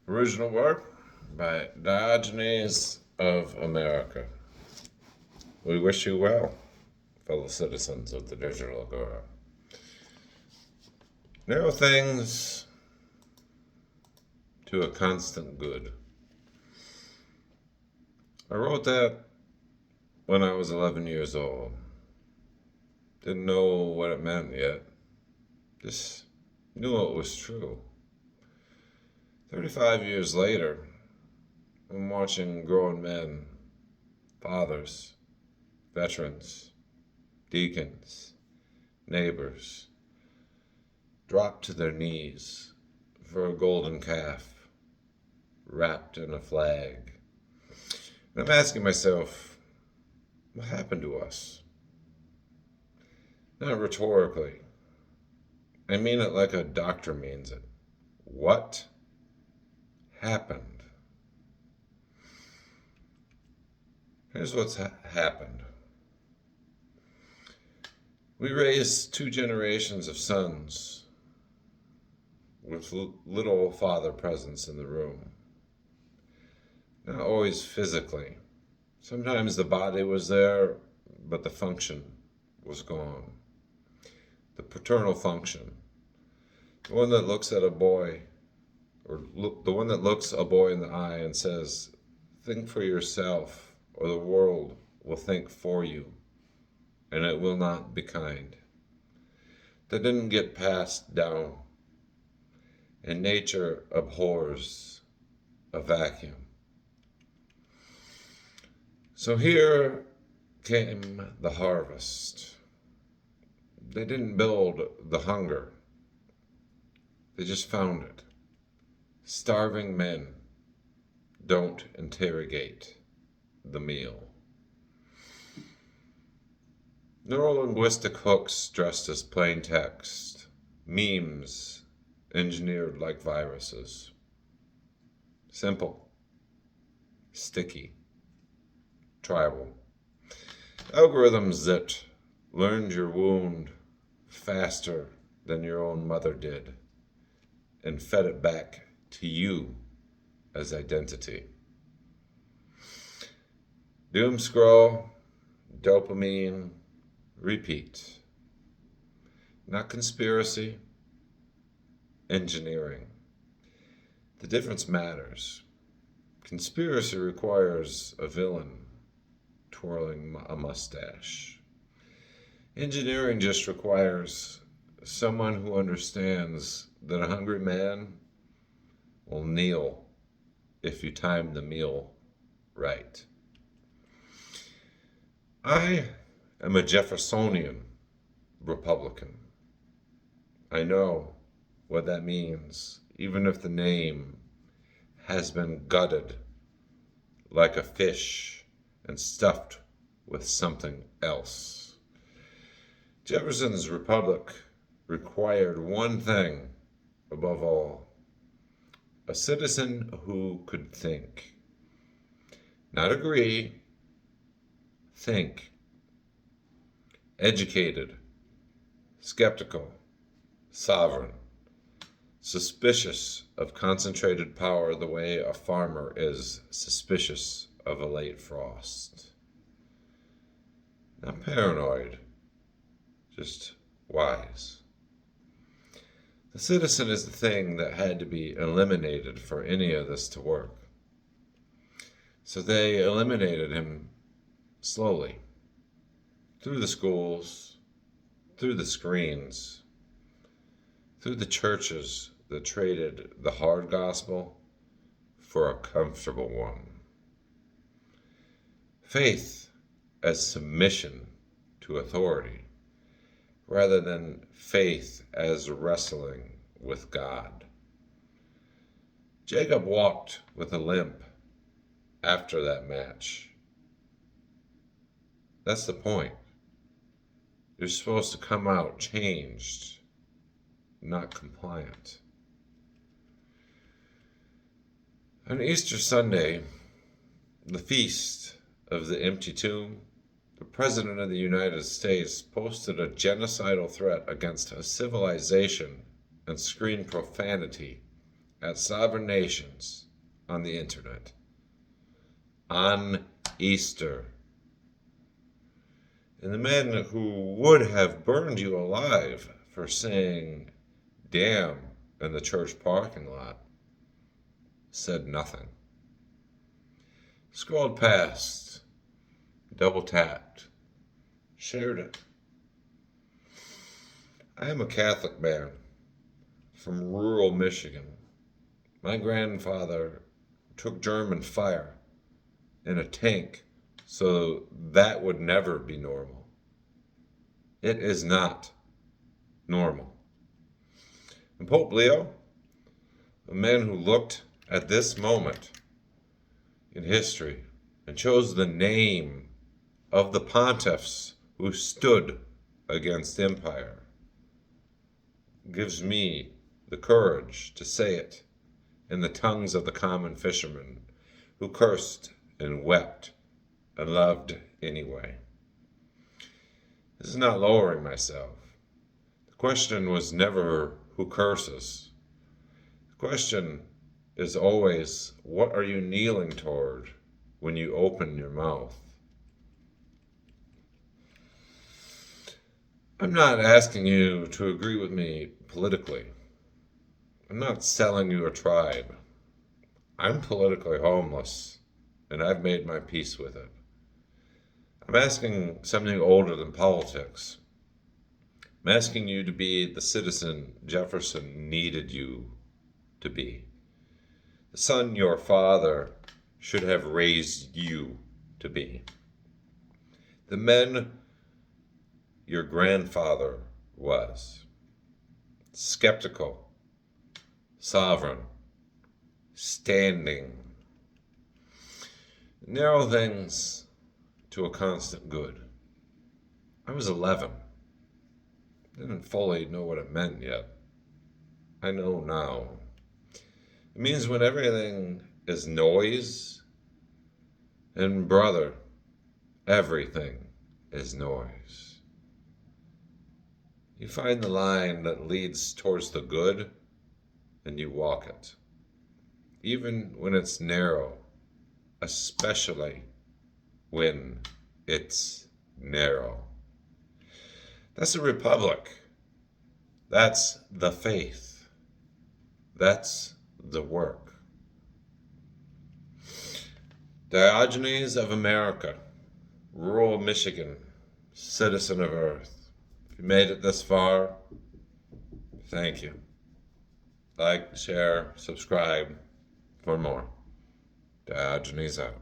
Original work by Diogenes of America. We wish you well, fellow citizens of the digital agora. Narrow things to a constant good. I wrote that when I was 11 years old. Didn't know what it meant yet. Just knew it was true. 35 years later, I'm watching grown men, fathers, veterans, deacons, neighbors, drop to their knees for a golden calf wrapped in a flag. And I'm asking myself, what happened to us? Not rhetorically. I mean it like a doctor means it. What happened? Here's what's happened. We raised two generations of sons with little father presence in the room. Not always physically. Sometimes the body was there, but the function was gone. The paternal function. The one that looks at a boy, the one that looks a boy in the eye and says, think for yourself, or the world will think for you, and it will not be kind. That didn't get passed down, and nature abhors a vacuum. So here came the harvest. They didn't build the hunger. They just found it. Starving men don't interrogate the meal. Neurolinguistic hooks dressed as plain text. Memes engineered like viruses. Simple. Sticky. Tribal. Algorithms that learned your wound faster than your own mother did and fed it back to you as identity. Doom scroll, dopamine, repeat. Not conspiracy, engineering. The difference matters. Conspiracy requires a villain twirling a mustache. Engineering just requires someone who understands that a hungry man will kneel if you time the meal right. I am a Jeffersonian Republican. I know what that means, even if the name has been gutted like a fish and stuffed with something else. Jefferson's republic required one thing above all: a citizen who could think. Not agree, think. Educated, skeptical, sovereign, suspicious of concentrated power the way a farmer is suspicious of a late frost. Not paranoid, just wise. The citizen is the thing that had to be eliminated for any of this to work. So they eliminated him slowly, through the schools, through the screens, through the churches that traded the hard gospel for a comfortable one. Faith as submission to authority, rather than faith as wrestling with God. Jacob walked with a limp after that match. That's the point. You're supposed to come out changed, not compliant. On Easter Sunday, the feast of the empty tomb, the President of the United States posted a genocidal threat against a civilization and screened profanity at sovereign nations on the internet on Easter. And the men who would have burned you alive for saying damn in the church parking lot said nothing. Scrolled past, double tapped, shared it. I am a Catholic man from rural Michigan. My grandfather took German fire in a tank, so that would never be normal. It is not normal. And Pope Leo, a man who looked at this moment in history and chose the name of the pontiffs who stood against empire, gives me the courage to say it in the tongues of the common fishermen who cursed and wept and loved anyway. This is not lowering myself. The question was never who curses. The question is always, what are you kneeling toward when you open your mouth? I'm not asking you to agree with me politically. I'm not selling you a tribe. I'm politically homeless, and I've made my peace with it. I'm asking something older than politics. I'm asking you to be the citizen Jefferson needed you to be. The son your father should have raised you to be. The men your grandfather was. Skeptical, sovereign, standing. Narrow things to a constant good. I was 11. Didn't fully know what it meant yet. I know now. It means when everything is noise, and brother, everything is noise. You find the line that leads towards the good, and you walk it. Even when it's narrow, especially when it's narrow. That's a republic. That's the faith. That's the work. Diogenes of America, rural Michigan, citizen of Earth. If you made it this far, thank you. Like, share, subscribe for more. Diogenes out.